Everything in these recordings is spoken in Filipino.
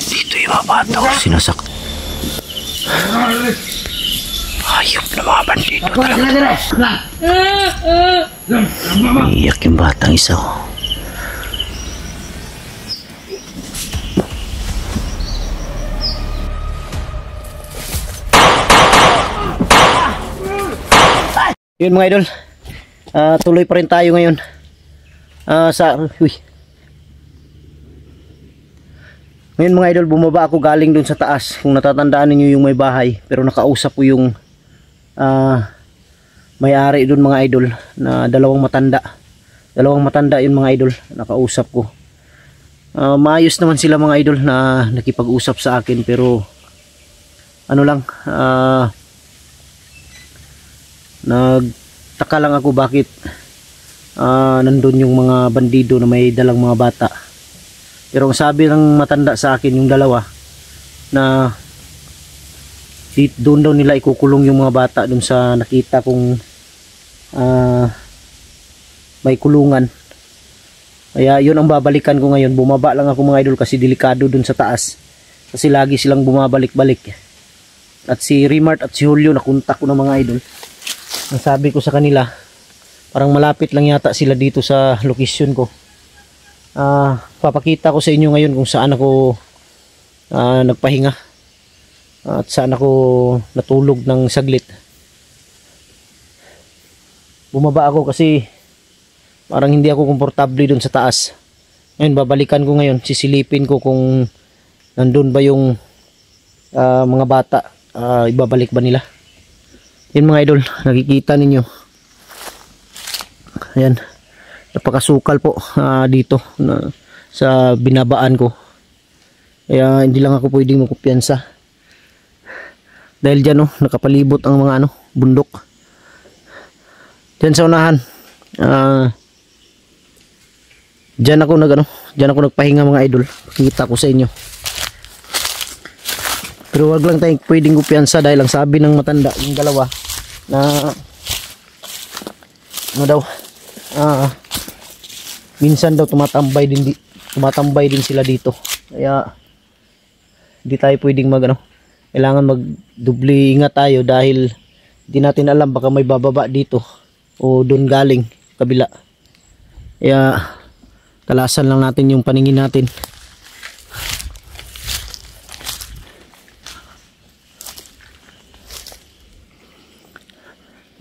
Dito yung mga bata ko sinasak. Hayop na mga bandido talaga. Iiyak yung batang isa. Yun mga idol, tuloy pa rin tayo ngayon Ngayon mga idol, bumaba ako galing dun sa taas. Kung natatandaan niyo yung may bahay, pero nakausap ko yung may-ari dun mga idol, na dalawang matanda yun mga idol, nakausap ko. Maayos naman sila mga idol na nakipag-usap sa akin, pero ano lang, nagtaka lang ako bakit nandun yung mga bandido na may dalang mga bata. Pero ang sabi ng matanda sa akin, yung dalawa, na doon daw nila ikukulong yung mga bata doon sa nakita kong may kulungan. Kaya yun ang babalikan ko ngayon. Bumaba lang ako mga idol kasi delikado doon sa taas, kasi lagi silang bumabalik-balik. At si Rimart at si Julio, nakuntak ko ng mga idol. Ang sabi ko sa kanila, parang malapit lang yata sila dito sa location ko. Papakita ko sa inyo ngayon kung saan ako nagpahinga at saan ako natulog ng saglit. Bumaba ako kasi parang hindi ako komportable dun sa taas. Ngayon babalikan ko ngayon, sisilipin ko kung nandun ba yung mga bata, ibabalik ba nila. Yun mga idol, nakikita ninyo, ayan, napakasukal po dito sa binabaan ko. Kaya hindi lang ako pwedeng magkumpiyansa dahil dyan nakapalibot ang mga bundok dyan sa unahan. Dyan ako nagpahinga mga idol, kita ko sa inyo. Pero wag lang tayong pwedeng kumpiyansa dahil ang sabi ng matanda, yung dalawa, na minsan daw tumatambay din sila dito. Kaya hindi tayo pwedeng kailangan magdubli ingat tayo dahil hindi natin alam, baka may bababa dito o doon galing kabila. Kaya talasan lang natin yung paningin natin.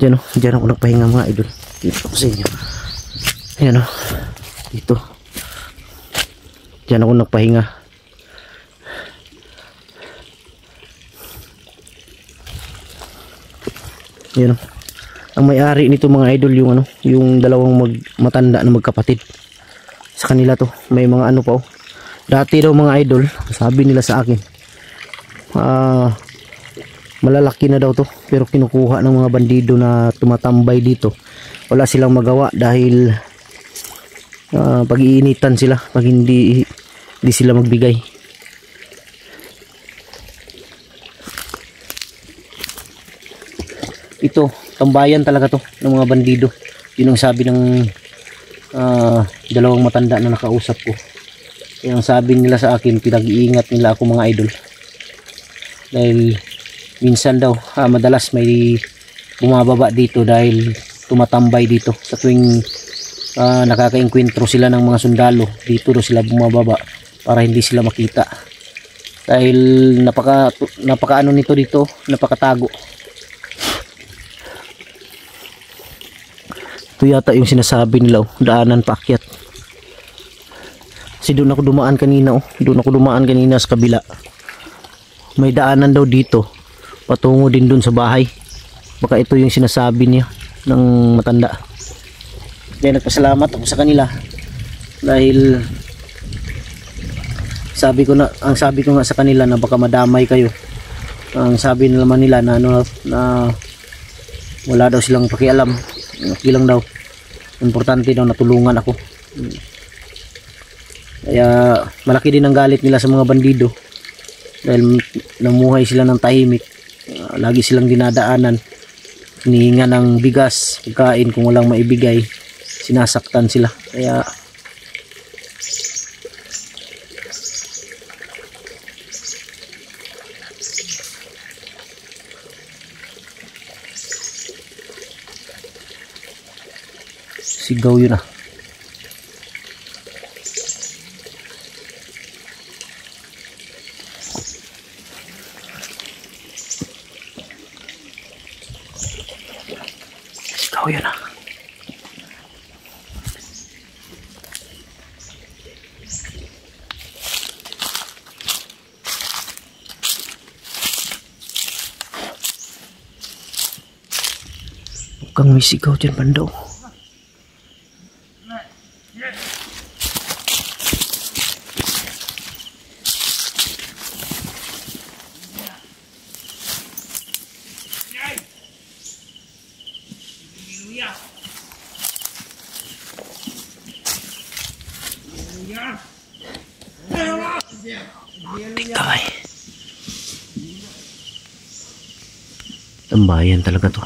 Diyan ako nagpahinga mga idol. Dito ako sa inyo. Ayan dito. Diyan ako nagpahinga. Ayan ang may-ari nito mga idol, yung dalawang matanda na magkapatid. Sa kanila to, may mga pa dati daw mga idol, sabi nila sa akin, malalaki na daw to, pero kinukuha ng mga bandido na tumatambay dito. Wala silang magawa dahil pag-iinitan sila pag hindi sila magbigay. Ito, tambayan talaga to ng mga bandido. Yun ang sabi ng dalawang matanda na nakausap ko. Kaya ang sabi nila sa akin, pinag-iingat nila ako mga idol. Dahil minsan daw, madalas may bumababa dito dahil tumatambay dito. Sa tuwing nakaka-enkwentro sila ng mga sundalo, dito daw sila bumababa para hindi sila makita. Dahil napaka nito dito, napakatago. Ito yata yung sinasabi nila, daanan paakyat. Kasi doon ako dumaan kanina sa kabila. May daanan daw dito patungo din dun sa bahay. Baka ito yung sinasabi niya ng matanda. Kaya nagpasalamat ako sa kanila dahil ang sabi ko nga sa kanila na baka madamay kayo. Ang sabi naman nila na wala daw silang pakialam. Okay lang daw, importante daw natulungan ako. Kaya malaki din ang galit nila sa mga bandido dahil namuhay sila ng tahimik. Lagi silang dinadaanan, hinihinga ng bigas, pagkain, kung walang maibigay sinasaktan sila. Kaya Sigaw yun ah. Sigaw yun ah. Mukhang may sigaw dyan banda oh. Kamay. Tambayan talaga to.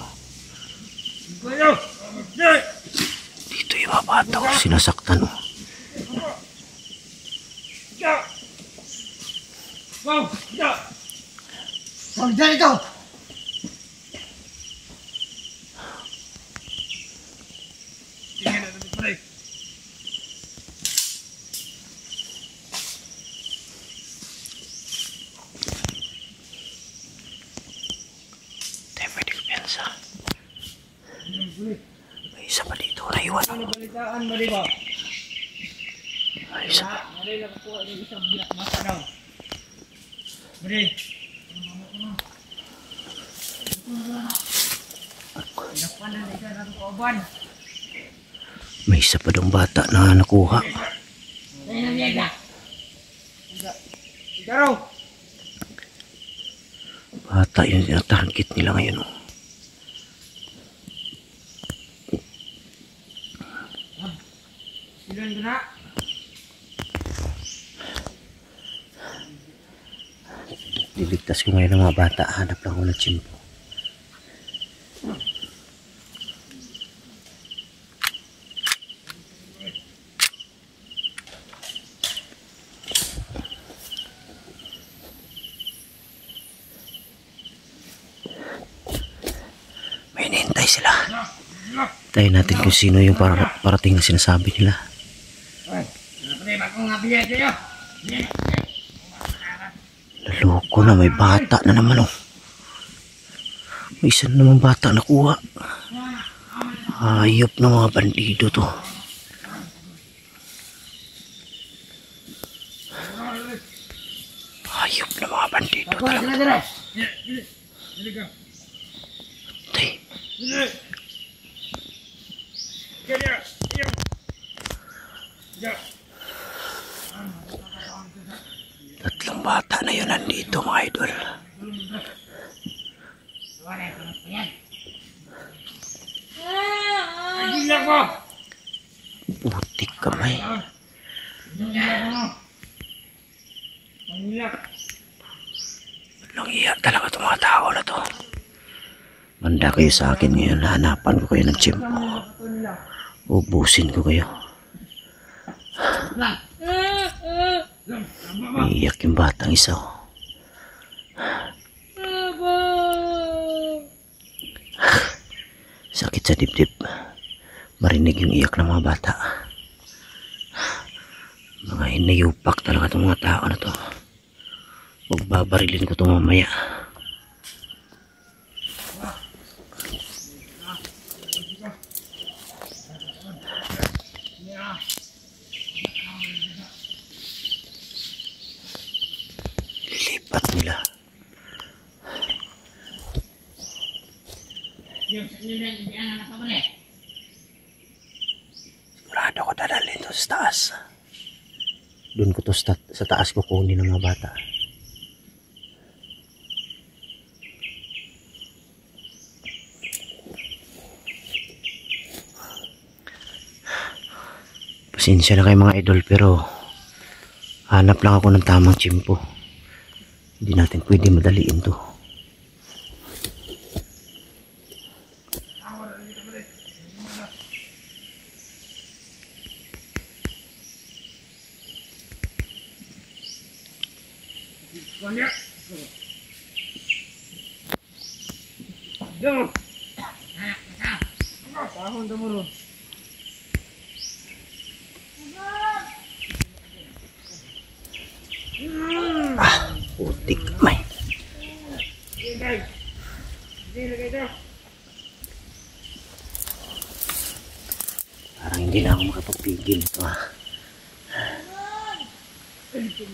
Dito yung mga bata ko sinasaktan oh. May isa pa dito naiwan. May isa pa. May isa pa dong bata na nakuha. Bata yun yung target nila ngayon oh. Liligtas ko ngayon ng mga bata. Hanap lang ako ng tsimpo. May hinihintay sila. Tayo natin kung sino yung parating na sinasabi nila. Naloko na, may bata na naman oh. May isa na naman bata nakuha. Hayop na mga bandido to. Hayop na mga bandido talaga. Tay. Tatlong bata na yun nandito mga idol. Putik kamay. Walang iya talaga itong mga tao na to. Manda kayo sa akin ngayon. Hanapan ko kayo ng tsimpo. Ubusin ko kayo. Iiyak yung batang isa oh. Sakit sa dibdib marinig yung iyak ng mga bata. Mga hinayupak talaga itong mga tao na to. Magbabarilin ko ito mamaya. Lilipat nila. Sigurado ko dadalhin ito sa taas. Doon ko to sa taas ko kunin ng mga bata. Pasensya na kayo mga idol pero hanap lang ako ng tamang tsimpo. Hindi natin pwede madaliin to. Tuloy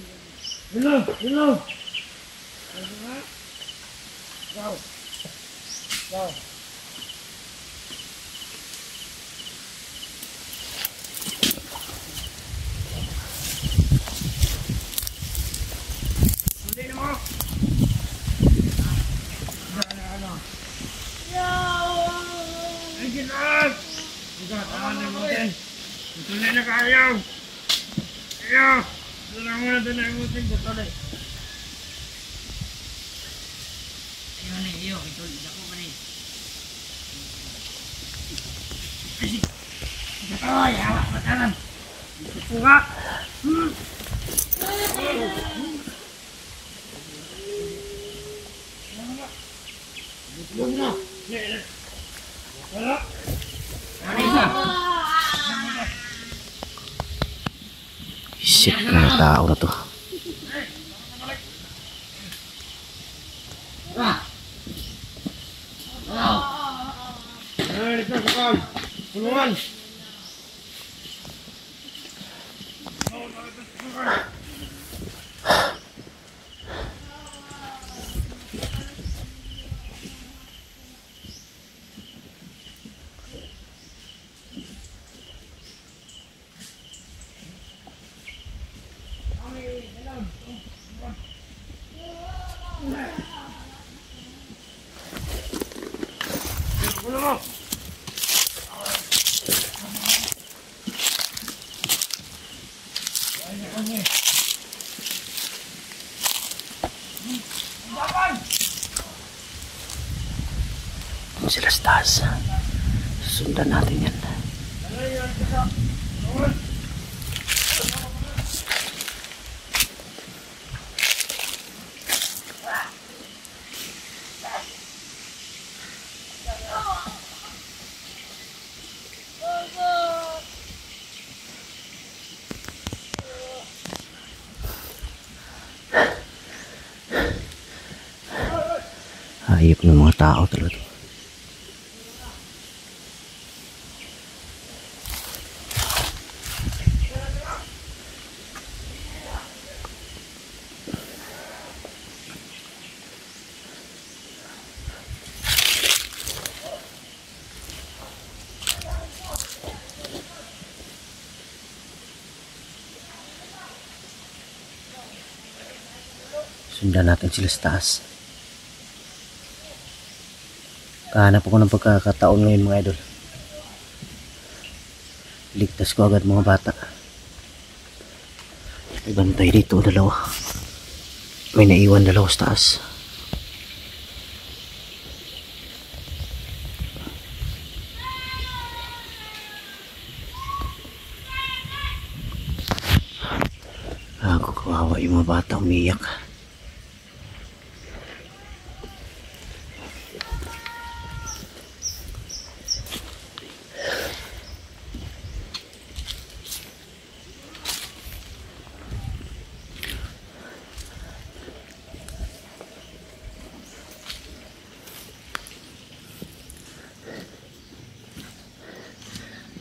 na kayo! Ayo! Doon na mo din tuloy. Ayo ni, iyo. Ito, ako ka ni. Ay, hawak mataran. Ito nga. Wala. Shit, mga tao na to. Dito, sakal. Tulungan. Sila stars. Sundan natin yan. Hayop ng mga tao talaga. Sundan natin sila sa taas. Kahanap ako ng pagkakataon ngayon mga idol. Ligtas ko agad mga bata. May bantay dito dalawa. May naiwan dalawa sa taas. Ako kawawa yung mga bata umiyak.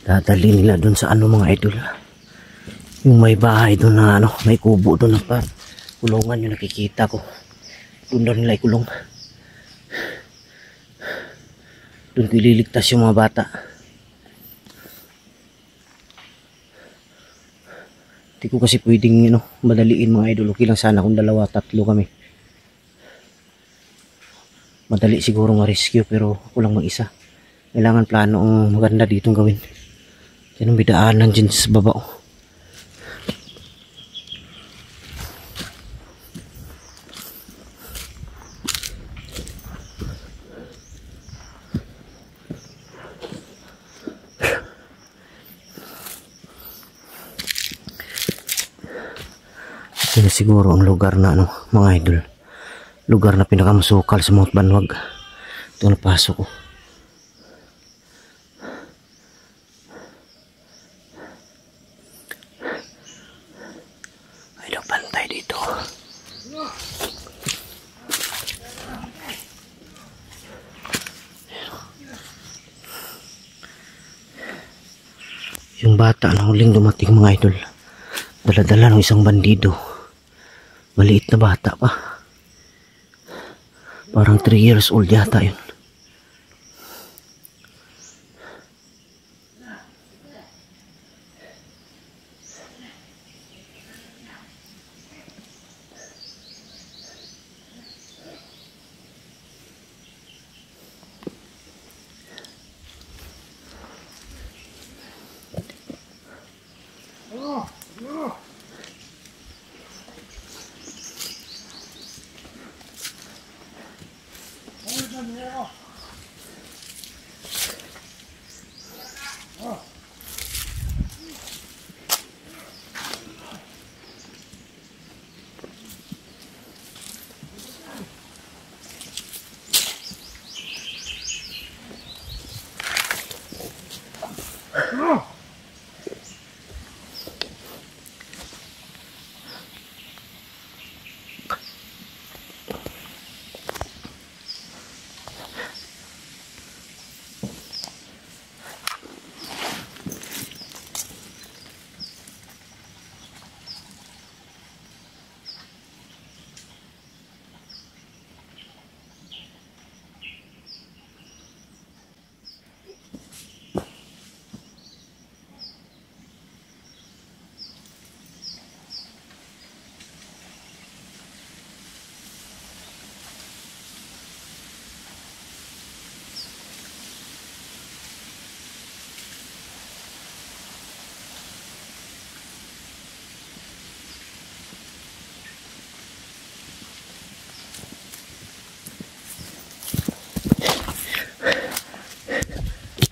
Dadali nila doon sa ano mga idol. Yung may bahay doon na ano, may kubo doon na par kulungan yung nakikita ko. Doon daw nila ikulong. Doon ko ililigtas yung mga bata. Hindi ko kasi pwedeng madaliin mga idol. Okay lang sana kung dalawa, tatlo kami. Madali siguro ma-rescue pero ako lang mag-isa. Kailangan plano ang maganda ditong gawin. Yan ang bidaanan dyan sa baba. Yan siguro ang lugar na mga idol. Lugar na pinakamasukal sa Mount Banwag. Ito napasok ko. Ay, nagbantay dito. Yung bata na huling dumating mga idol. Dala-dala ng isang bandido. Maliit na bata pa. Parang 3 years old yata yun.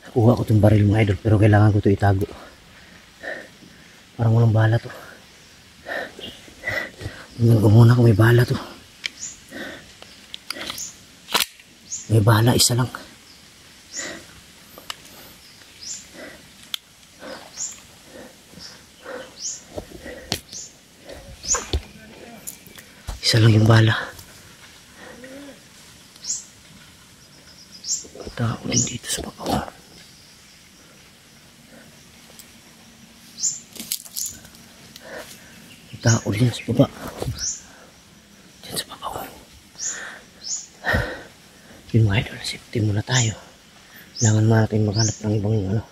Kuha ko itong baril mga idol, pero kailangan ko ito itago. Parang walang bala to. Tingnan ko muna kung may bala to. May bala, isa lang. Isa lang yung bala. Tao din dito sa baba. Tao din sa baba. Diyan sa baba. Yung mga idol, safety muna tayo. Kailangan natin maghanap ng ibang ano.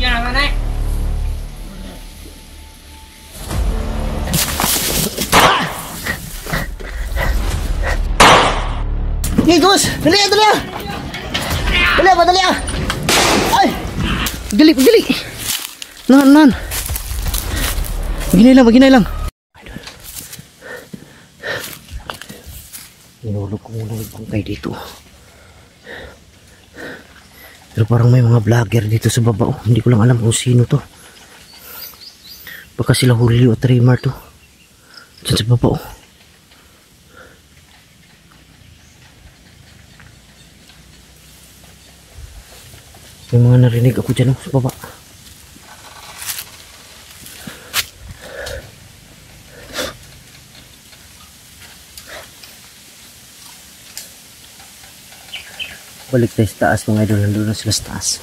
Yan naman eh. Hey, Gus! Dali! Dali! Ay! Gali! Nahan! Maginay lang. Inulog ko muna yung bangkay dito. Pero parang may mga vlogger dito sa baba. Hindi ko lang alam kung sino to. Baka sila Julio at Raymar to. Diyan sa baba. May mga narinig ako dyan sa baba. Balik tayo sa taas mga idol. Nandun na sila sa taas.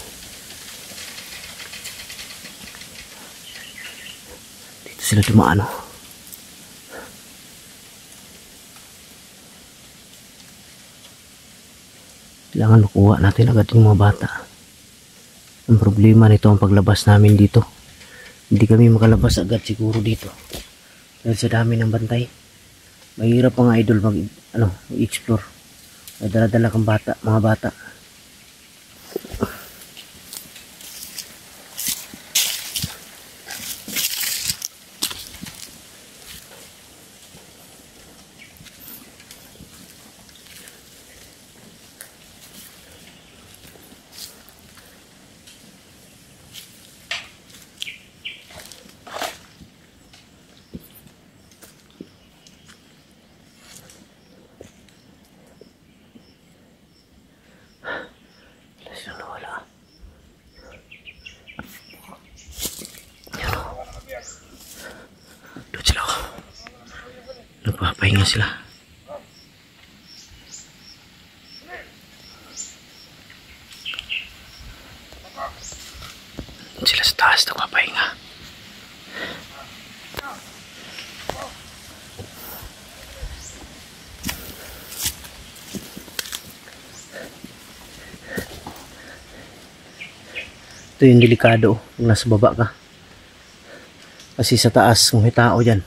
Dito sila dumaan. Kailangan makuha natin agad yung mga bata. Ang problema nito ang paglabas namin dito. Hindi kami makalabas agad siguro dito. Dahil sa dami ng bantay. Mahirap mga idol mag-explore. May dala-dala kang bata, mga bata. Nagpapahinga sila. Sila sa taas nakapahinga. Ito yung delikado kung nasa baba ka. Kasi sa taas kung may tao dyan,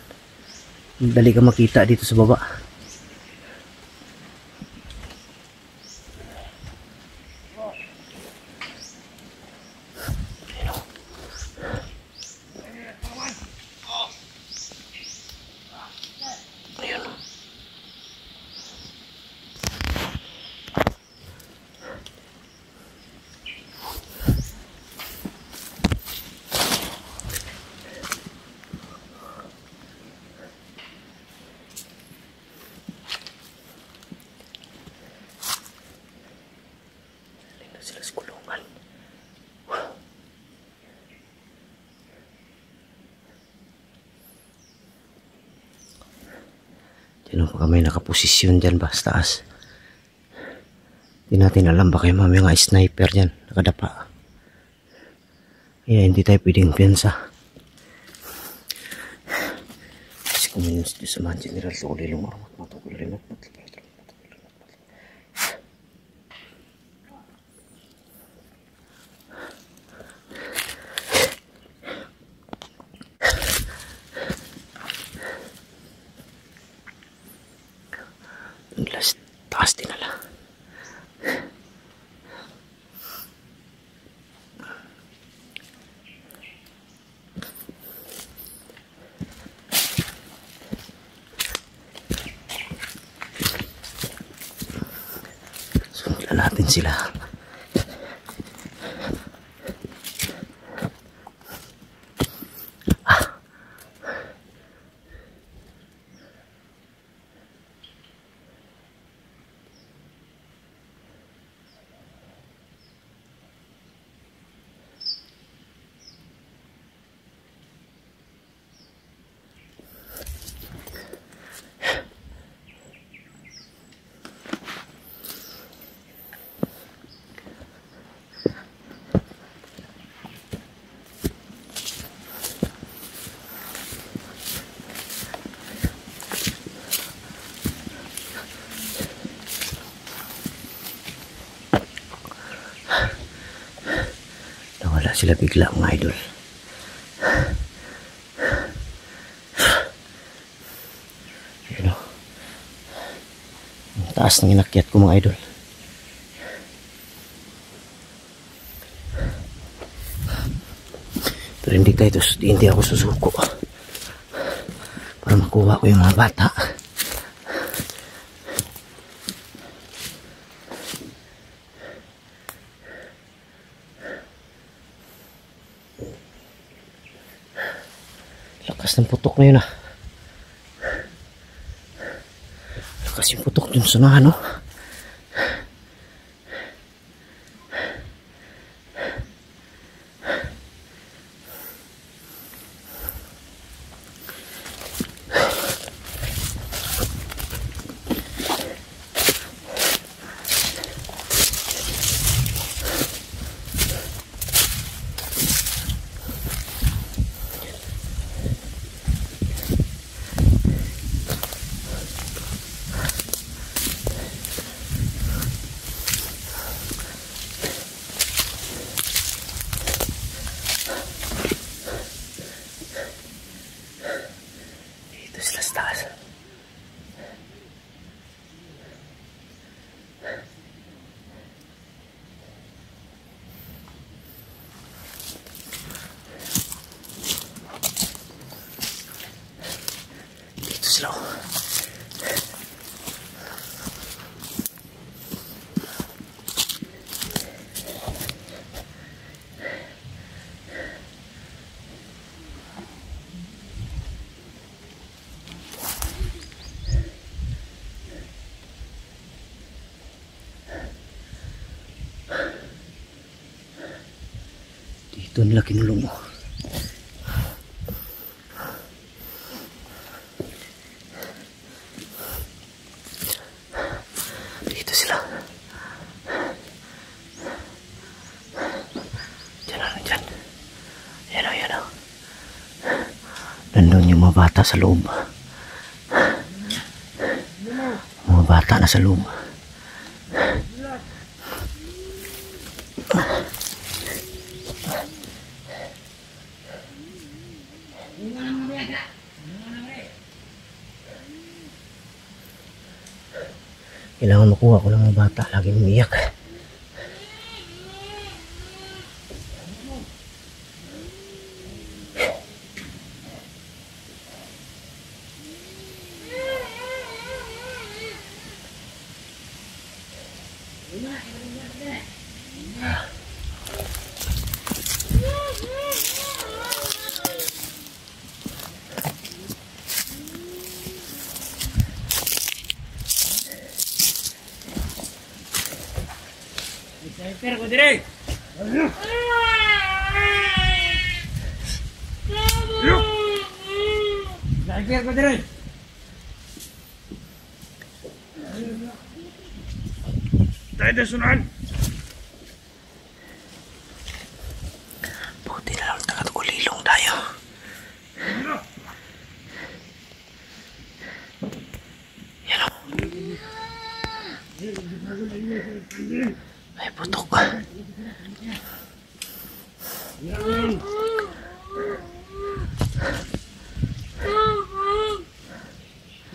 dali ka makita dito sa baba. Ayun. Sila sa kulungan. Diyan pa kami nakaposisyon dyan ba sa taas. Hindi natin alam baka yung mga sniper dyan nakadapa. Kaya hindi tayo pwedeng piyansa. Kasi kung minus sa mga general to ulit lumar matugol rin at taas din nila. Sundan natin sila. Nawala sila bigla mga idol. Ayun o. Ang taas ng inakyat ko mga idol. Pero hindi ako susuko para makuha ko yung mga bata. Lakas ng putok na yun ah. Lakas yung putok dun sa nahan, no? Slow. Dito nila kinulong mo. Nandun yung mga bata sa loob. Mga bata na sa loob. Kailangan makuha ko ng mga bata. Lagi umiyak. Sniper ko dire. Sniper ko dire. Tayo na sunan. Buti na lang tagatulilong tayo. Yan o. Ay, putok.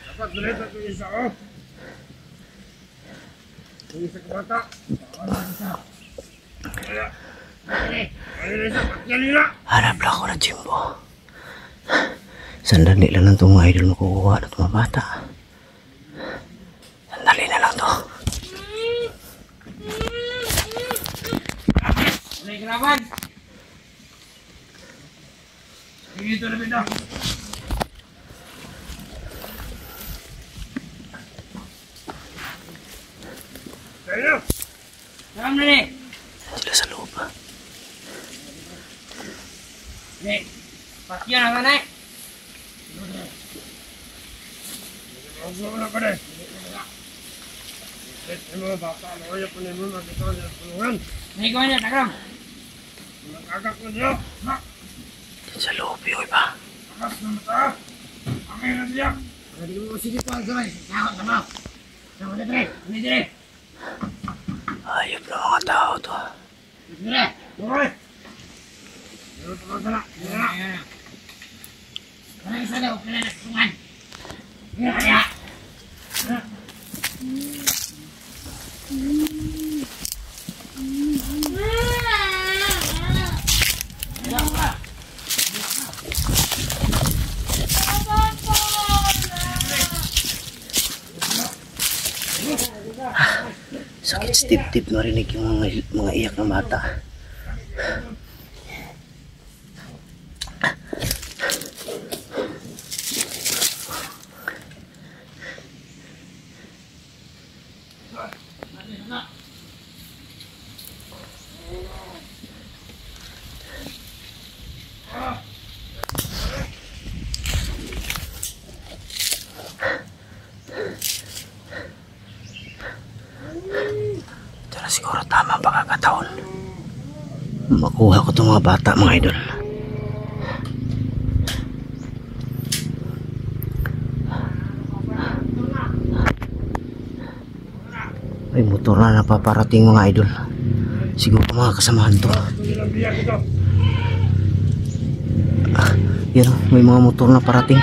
Dapat beres satu isa ko. Isa ka bata. Hanap lang ako ng Jimbo. Sandali lang lang itong mga idol makukuha ng mga bata. Sandali na lang to. May kelaban. Begitu lebih dah. Ayo. Dalam ni. Sila sa loob. Nih. Pakyan apa naik? Langsung nak pada. Semua bapak loya penemun ada tahu penuhan. Nih kau ni takram. Agak pun dia. Nak. Sa loob yung iba. Agak sebentar. Amin na dia. Jadi mo sige pa gamay. Takot sama. Sama dire. Ni dire. Ayop na mga tao to. Dire. Hoy. Dito pa sana. Ya. Kana isa daw kana na sungan. Ya. Sakit stip-tip marinig yung mga iyak ng bata. Ito na siguro tama ang pagkakataon. Makuha ko itong mga bata, mga idol. Ay, motor na napaparating, mga idol. Siguro mga kasamahan to. Yan, may mga motor na parating.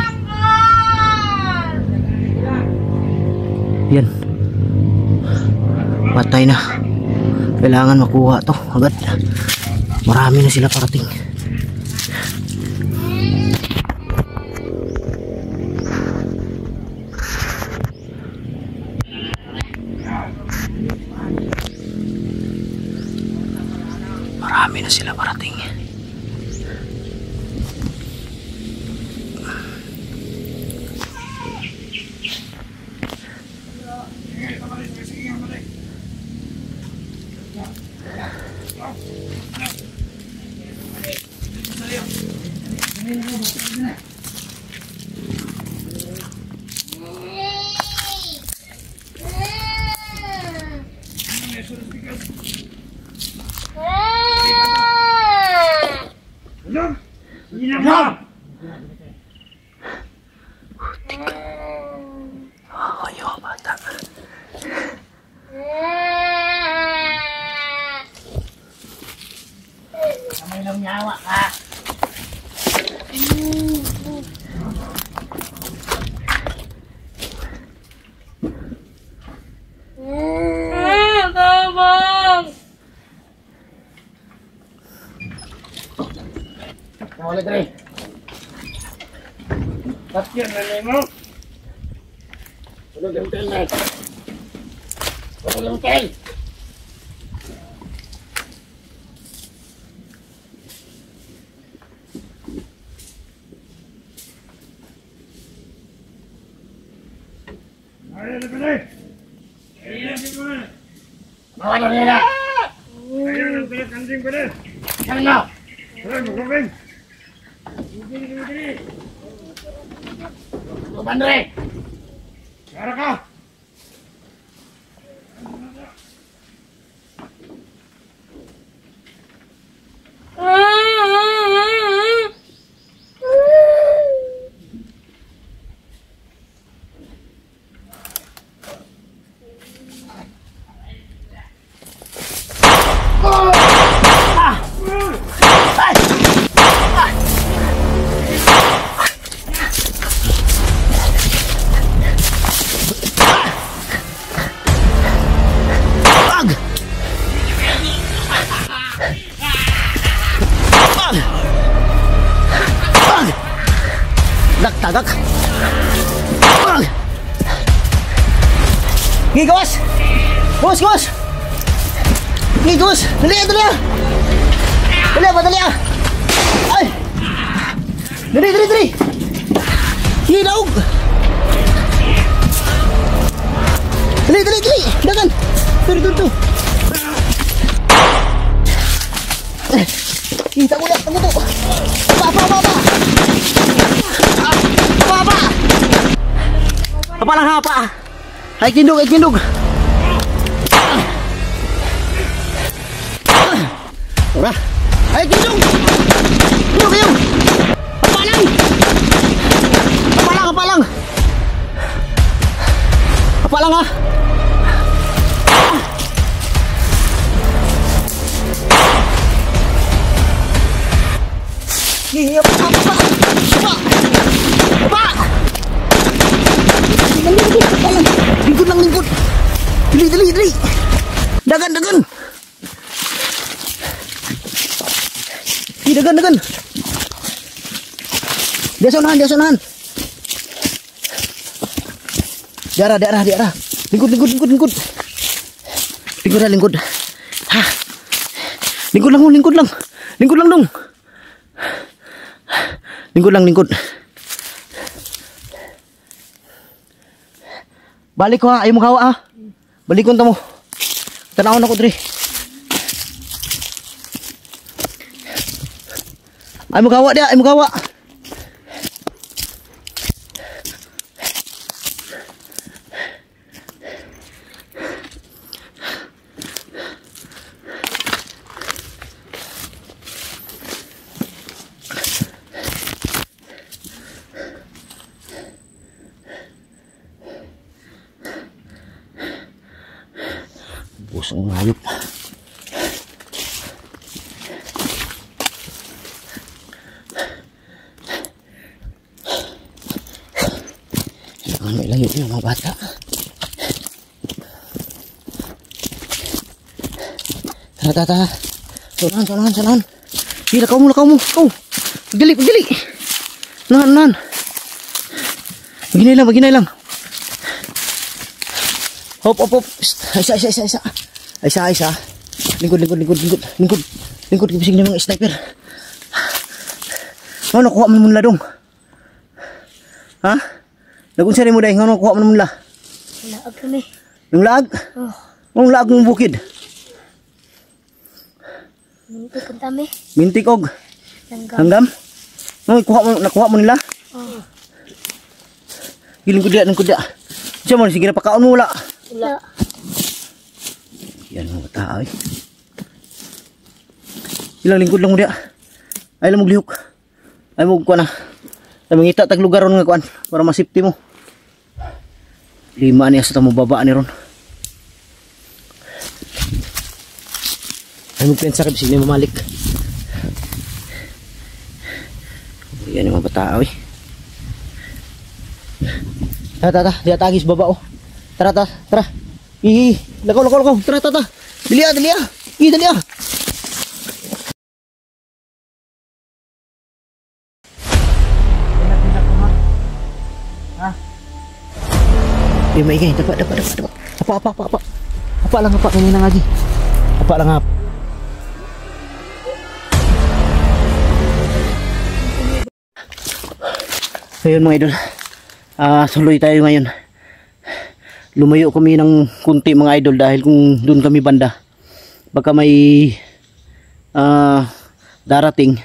Yan. Patay na. Kailangan makuha to agad. Marami na sila parating. Marami na sila parating. Inom nyawa ka. Tabang! Nawala Dre. Tapos yun, nanay mo. Tulog yung tail, Mike. Tulog yung tail. Bawa na nila. Ayun ang pinag-kanting ko na. Saan na? Ay, magkabing. Tuban, Dre. Kara ka. Tagak. Gi gawas. Gawas. Gi gawas. Dali. Dali ah. Ay. Dali. Gi daog. Dali. Dagan. Tuh. Kita ulat tunggu tu. Apa. Apa lang apa? Ay kindog. Ora. Ay kindog. Kayo. Apa lang ah. Iya, apa? Lingkod. Dali. Dagan. Dagan. Dia sonahan. Daerah. Lingkod. Lingkod. Hah. Lingkod lang dong. Lingkod. Balik ko ha, ayaw mo kawa ha. Balikon ta mo. Tanawon ako, Dre. Ayaw mo kawa. Busong hayop. May layo yung mga bata. Tara. Sonahan. Hila, kau mo. Pagdali. Nahan. Maginay lang. Hop. Isa. Lingkod. Bising na mga sniper. Ano, nakuha mo muna dong. Ha? Nagunsa rin mo dahil. Ano, nakuha mo muna. Laag kami. Yung laag? Oh. Ang laag ng bukid. Mintik ang dami. Mintik og. Langgam. Nakuha mo nila? Oh. Lingkod dia. Siya mo, sige na pakaon mo wala. Wala. Yan mga tao eh. Ilang lingkod lang mo dia. Ay lang maglihok. Ay mo kuha na. Ay mangita tag lugar ron nga kuan para masipti mo. 5 niya sa tamo babaan ni ron. Ay mo pensa ka bisig ni mamalik. tao eh. Tara, di atagis baba oh. Tara. Lakaw. Tara. Dali ah. Dali ah. Maingay. Dapat. Apa lang kanina nga di. Apa lang. Ayun mga idol. Suloy tayo ngayon. Lumayo kami ng kunti mga idol dahil kung doon kami banda baka may darating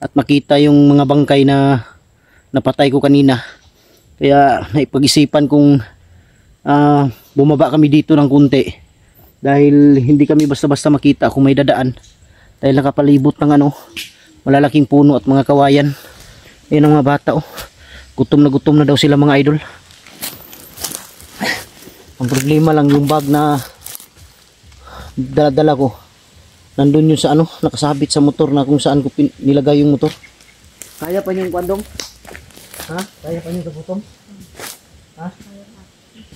at makita yung mga bangkay na napatay ko kanina. Kaya naipag-isipan kong bumaba kami dito ng kunti dahil hindi kami basta-basta makita kung may dadaan dahil nakapalibot ng malalaking puno at mga kawayan. Ayun ang mga bata oh. Gutom na daw sila mga idol. Ang problema lang yung bag na dala ko nandun yun sa nakasabit sa motor na kung saan ko nilagay yung motor. Kaya pa niyo yung kwandong? Ha? Kaya pa niyo sa butong? Ha?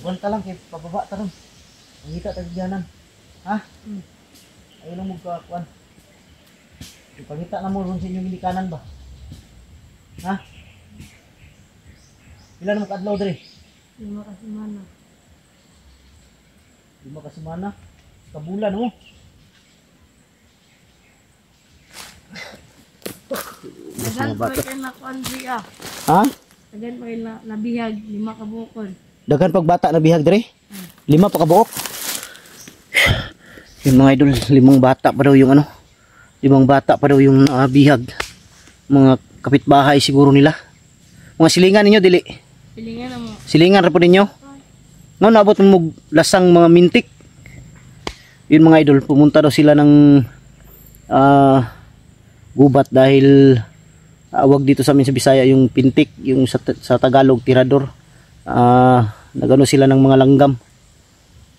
Wanta lang kay pababa ta ron. Ngita tagdianan. Ha? Ayaw lang magkakuan. Ipangita na mo ron sa inyong ginikanan ba? Ha? Ilan mo kadlaw diri? 5 ka semana. 5 ka semana? Kabulan mo. Dagan pa kayo na kuan siya. Ha? Dagan pa kayo na nabihag 5 ka bukod. Dagan pag bata na bihag diri? 5 pa kabuok. Yung mga idol, 5 bata pa daw yung 5 bata pa daw yung bihag. Mga kapitbahay siguro nila. Mga silingan ninyo dili. Pilingan na mo. Silingan ra po ninyo. Nga naabot mo lasang mga mintik. Yun mga idol, pumunta daw sila ng gubat dahil awag dito sa amin sa Bisaya yung pintik, yung sa Tagalog tirador. Nagano sila ng mga langgam.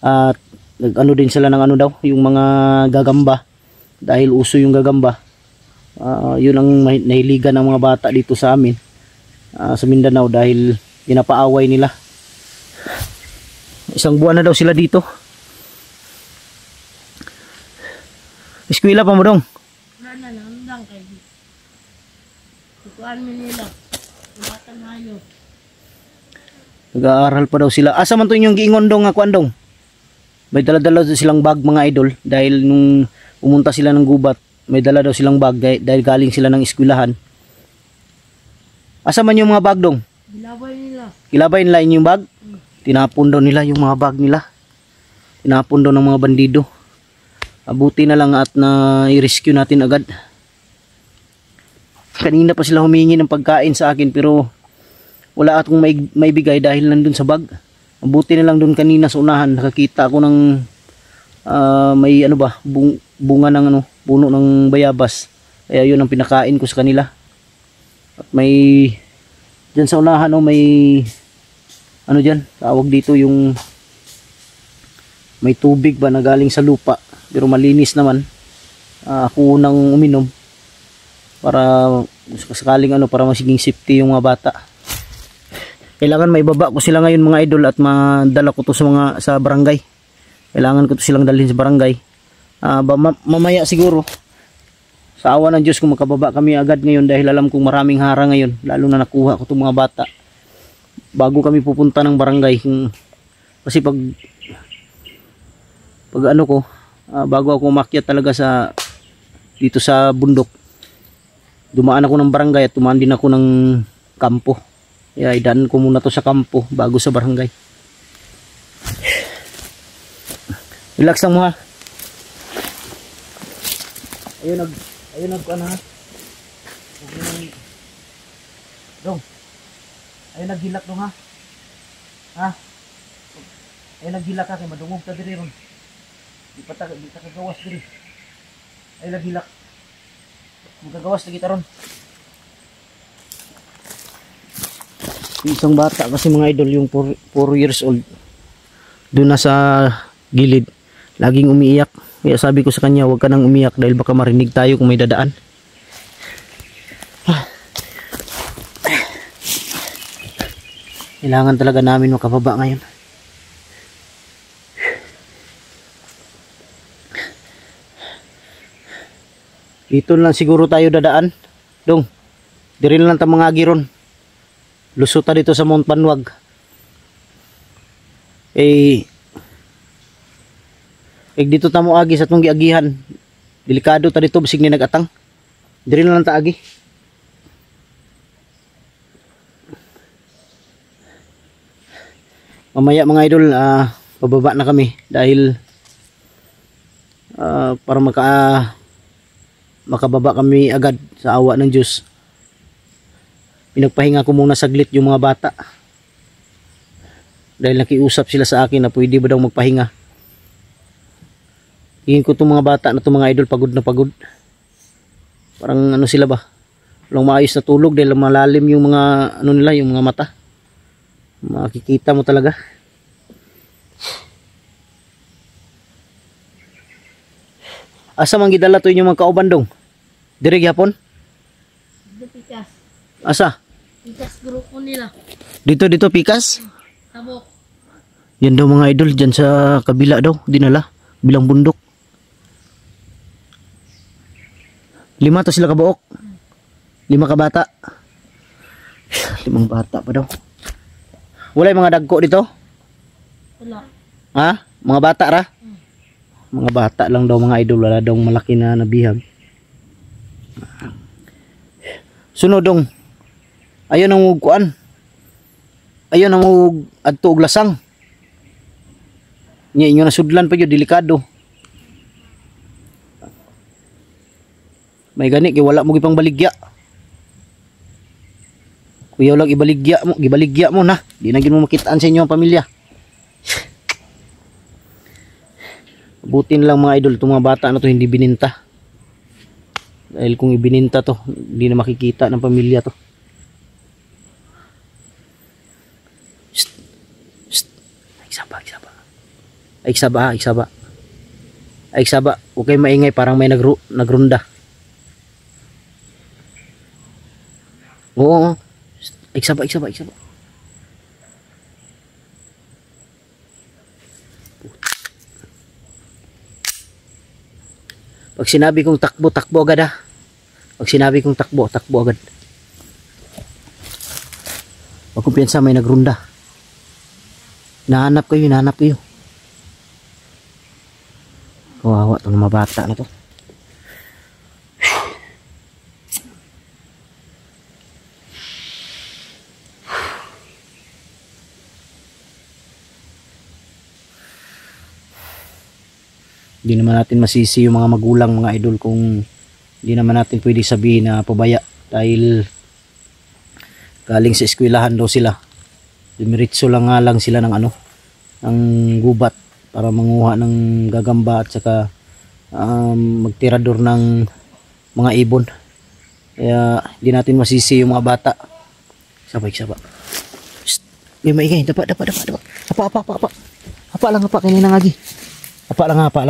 At nagano din sila ng daw, yung mga gagamba. Dahil uso yung gagamba. Yun ang nahiligan ng mga bata dito sa amin. Sa Mindanao dahil pinapaaway nila. 1 buwan na daw sila dito. Eskwela pa mo dong? Wala na lang kay. Tukuan mo nila. Ulatan hayo. Nag-aaral pa daw sila. Asa man to inyong giingon dong nga kuan dong? May dala-dala silang bag mga idol dahil nung pumunta sila ng gubat, may dala daw silang bag dahil galing sila ng eskwelahan. Asa man yung mga bag dong? Gilabay nila. Kilabay nila inyong bag? Tinapon daw nila yung mga bag nila. Tinapon daw ng mga bandido. Abuti na lang at na-rescue natin agad. Kanina pa sila humingi ng pagkain sa akin pero wala akong may bigay dahil nandun sa bag. Abuti na lang dun kanina sa unahan. Nakakita ako ng may bunga ng puno ng bayabas. Kaya yun ang pinakain ko sa kanila. At may dyan sa unahan may dyan, tawag dito yung may tubig ba na galing sa lupa pero malinis naman. Ako nang uminom para sakaling para masiging safety yung mga bata. Kailangan maibaba ko sila ngayon mga idol at madala ko to sa barangay. Kailangan ko to silang dalhin sa barangay. Mamaya siguro sa awa ng Diyos kung makababa kami agad ngayon dahil alam kong maraming hara ngayon, lalo na nakuha ko itong mga bata bago kami pupunta ng barangay. Kasi pag bago ako umakyat talaga dito sa bundok, dumaan ako ng barangay at dumaan din ako ng kampo. Kaya idaan ko muna to sa kampo bago sa barangay. Relax lang mo ha. Ayun nagkuan ha. Dong. Ayun naghilak dong ha. Ha? Ayun naghilak ka kay madungog ta diri ron. Di ta kagawas diri. Ayun naghilak. Magagawas lagi ta ron. Isang bata kasi mga idol yung 4 years old. Doon na sa gilid. Laging umiiyak. Kaya sabi ko sa kanya, huwag ka nang umiyak dahil baka marinig tayo kung may dadaan. Kailangan talaga namin makababa ngayon. Dito lang siguro tayo dadaan. Dong, diri lang ta mga agiron. Lusuta dito sa Mount Banwag. Dito ta mo agi sa tong giagihan. Delikado ta dito bisig ni nagatang. Diri lang ta agi. Mamaya mga idol, pababa na kami dahil para makababa kami agad sa awa ng Diyos. Pinagpahinga ko muna saglit yung mga bata dahil nakiusap sila sa akin na pwede ba daw magpahinga. Tingin ko itong mga bata na itong mga idol pagod na pagod. Parang ano sila ba, walang maayos na tulog dahil malalim yung mga ano nila, yung mga mata. Makikita mo talaga. Asa man gidala to inyong mga kauban dong? Diri gyapon? Dito pikas. Asa? Pikas grupo nila. Dito pikas? Tabok. Yan daw mga idol, dyan sa kabila daw, dinala, bilang bundok. 5 to sila kabuok. 5 ka bata. 5 bata pa daw. Wala yung mga dagko dito? Wala. Ha? Mga bata ra? Mga bata lang daw mga idol, wala daw malaki na nabihag. Sunod dong. Ayun ang kuan. Ayun ang adto og lasang. Nya inyo nasudlan pa gyud, delikado. May gani kay wala mo gipang baligya. Kuyaw lang gibaligya mo na. Di na gyud mo makitaan sa inyo ang pamilya. Butin lang mga idol, itong mga bata na to hindi bininta. Dahil kung ibininta to, hindi na makikita ng pamilya to. Shh. Shh. Ay saba. Huwag kayo maingay, parang may nagrunda. Oo. Ay saba. Pag sinabi kong takbo, takbo agad ha. Pag sinabi kong takbo, takbo agad. Pag kumpiyansa may nagrunda. Nahanap kayo. Kawawa itong mga bata na to. Hindi naman natin masisi yung mga magulang, mga idol, kung hindi naman natin pwede sabihin na pabaya dahil galing sa eskwelahan daw sila. Dumiritso lang sila ng ng gubat para manguha ng gagamba at saka magtirador ng mga ibon. Kaya hindi natin masisi yung mga bata. Sabay. Shhh. May maingay, dapa. Apa lang kanina nga gi. Apa lang. Apa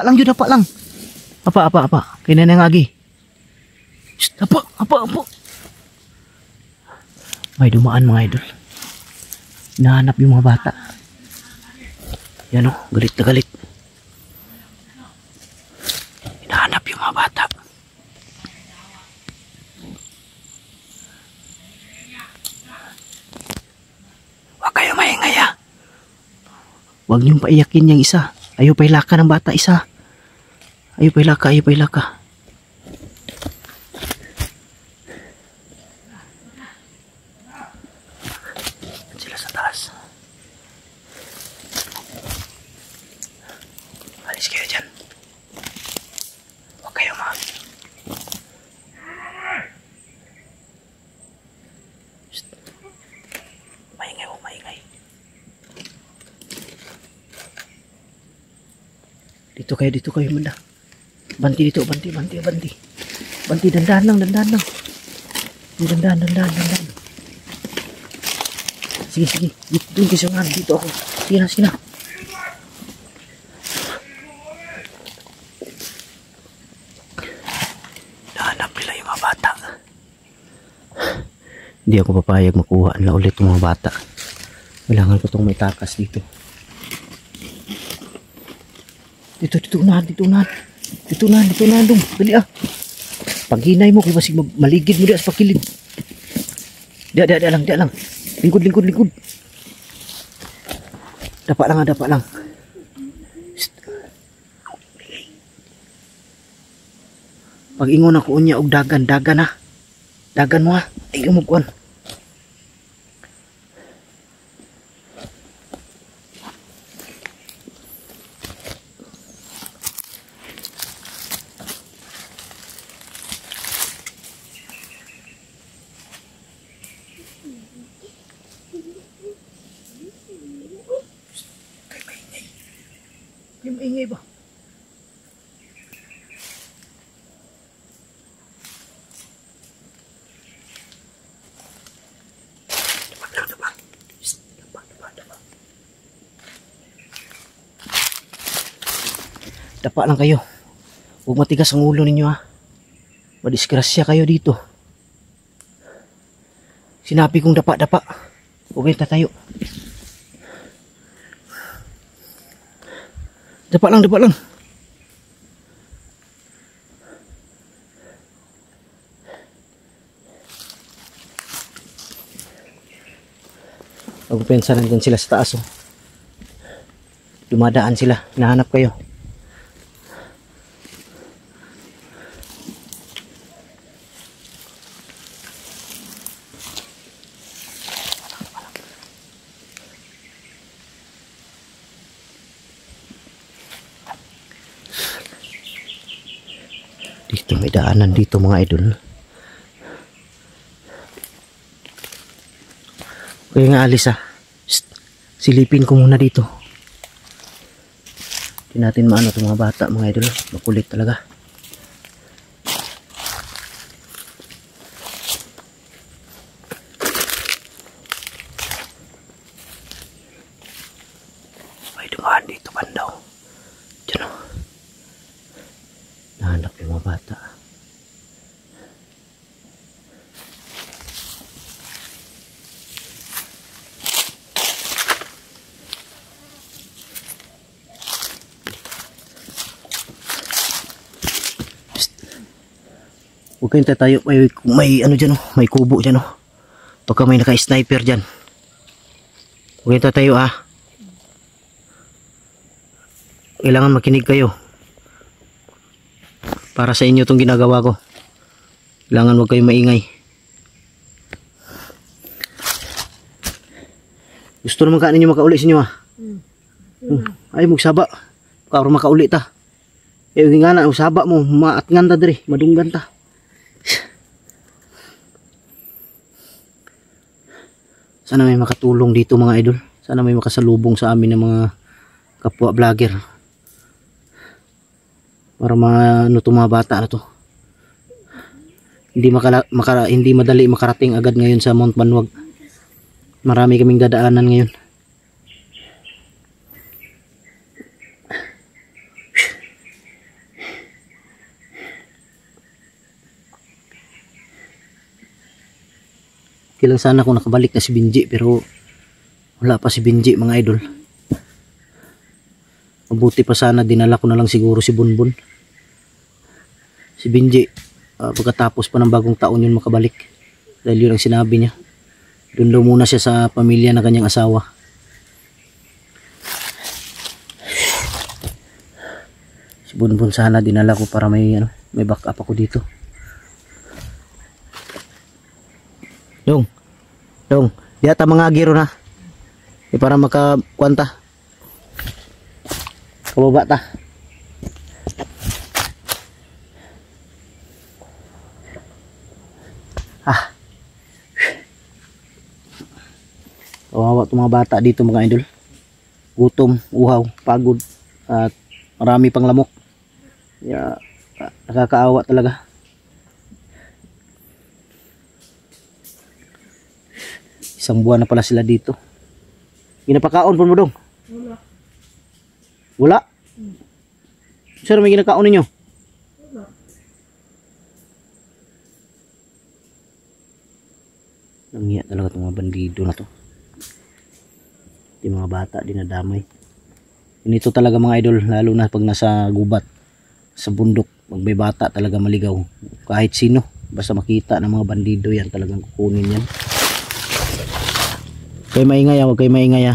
lang yun, apa lang. Apa. Kaya na nga agi. Apa. May dumaan mga idol. Hinahanap yung mga bata. Yan o, galit na galit. Hinahanap yung mga bata. Huwag kayo maingay ha. Huwag niyong paiyakin yung isa. Ayaw pailaka ng bata isa. Ayaw pailaka. Sila sa taas. Alis kayo dyan. Huwag kayo maingay. Dito kayo muna. Banti dito, banti. Banti, dandan lang. Dandan. Sige. Doon kayo nga, dito ako. Sige na. Nahanap nila yung mga bata. Hindi ako papayag makuha nila ulit ng mga bata. Kailangan ko itong may takas dito. Dito unahan. Dito unahan dong. Dali ah. Paghinay mo, kaya basig maligid mo di sa pakilid. Dia lang. Lingkod. Dapat lang. Shh. Pag ingon ako unya og dagan ah. Dagan mo ah. Ay umukuan. Yung ingay ba? Dapa lang kayo. Huwag matigas ang ulo ninyo ha. Madisgrasya kayo dito. Sinabi kong dapa. Huwag kayong tatayo. Dapa lang. Magpensa nandyan sila sa taas oh. Dumadaan sila. Hinahanap kayo. Dito may daanan dito mga idol. Kaya nga alis ah. Shh. Silipin ko muna dito. Hindi natin maano itong mga bata mga idol. Makulit talaga. May dumaan dito bandaw. Diyan o. Nahanap yung mga bata. Huwag kayong tatayo. May ano dyan oh. May kubo dyan oh. Baka may naka-sniper dyan. Huwag kayong tatayo ah. Kailangan makinig kayo. Para sa inyo itong ginagawa ko. Kailangan huwag kayong maingay. Gusto naman ka ninyo makauli sa inyo ah. Ay magsaba. Karon makauli ta. Eh nga na usaba mo maatngan ta diri, madunggan ta. Sana may makatulong dito mga idol. Sana may makasalubong sa amin ng mga kapwa vlogger. Para maano itong mga bata na to. Hindi madali makarating agad ngayon sa Mount Banwag. Marami kaming dadaanan ngayon. Kailang sana kung nakabalik na si Binji pero wala pa si Binji mga idol. Mabuti pa sana dinala ko na lang siguro si Bunbun. Si Binji pagkatapos pa ng bagong taon yun makabalik. Dahil yun ang sinabi niya. Doon daw muna siya sa pamilya na kanyang asawa. Si Bunbun sana dinala ko para may backup ako dito. Dong, yata mga agiro na. Para makakwanta. Kababa ta. Kawawa itong mga bata dito mga idol. Gutom, uhaw, pagod, at marami pang lamok. Nakakaawa talaga. Isang buwan na pala sila dito. Ginapakaon po mo dong? Wala? Sir, may ginakaon ninyo? talaga itong mga bandido na to. Yung mga bata dinadamay. Ganito talaga mga idol, lalo na pag nasa gubat, sa bundok, pag may bata talaga maligaw. Kahit sino, basta makita ng mga bandido yan, talagang kukunin yan. Huwag kayo maingay, huwag kayo maingay.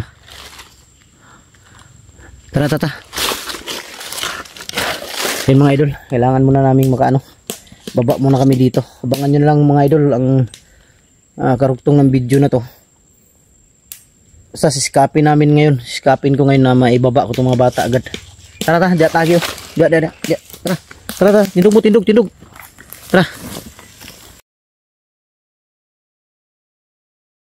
Tara, tata. Yan mga idol, kailangan muna namin makaano. Baba muna kami dito. Abangan nyo na lang mga idol ang karugtong ng video na to. Basta siskapin namin ngayon. Siskapin ko ngayon na maibaba ko itong mga bata agad. Tara, tara, diya tagyo. Diya. Tara, tara, tindog mo, tindog. Tara.